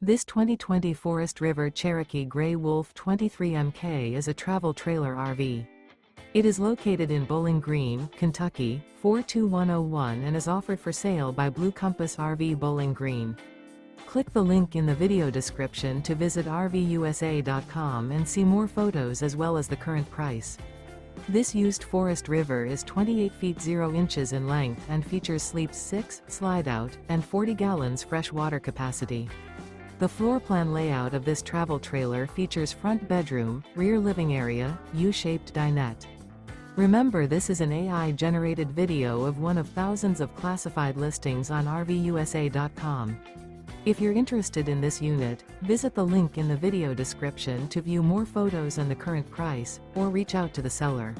This 2020 Forest River Cherokee Grey Wolf 23MK is a travel trailer RV. It is located in Bowling Green, Kentucky, 42101 and is offered for sale by Blue Compass RV Bowling Green. Click the link in the video description to visit RVUSA.com and see more photos as well as the current price. This used Forest River is 28 feet 0 inches in length and features sleeps 6, slide-out, and 40 gallons fresh water capacity. The floor plan layout of this travel trailer features front bedroom, rear living area, U-shaped dinette. Remember, this is an AI-generated video of one of thousands of classified listings on RVUSA.com. If you're interested in this unit, visit the link in the video description to view more photos and the current price, or reach out to the seller.